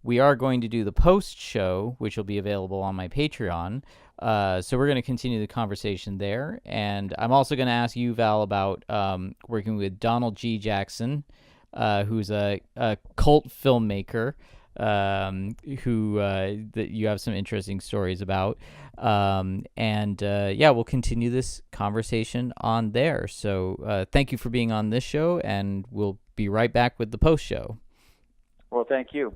we are going to do the post show, which will be available on my Patreon. So we're going to continue the conversation there. And I'm also going to ask you, Val, about working with Donald G. Jackson, who's a cult filmmaker. who that you have some interesting stories about. And yeah, we'll continue this conversation on there. So thank you for being on this show, and we'll be right back with the post show. Well, thank you.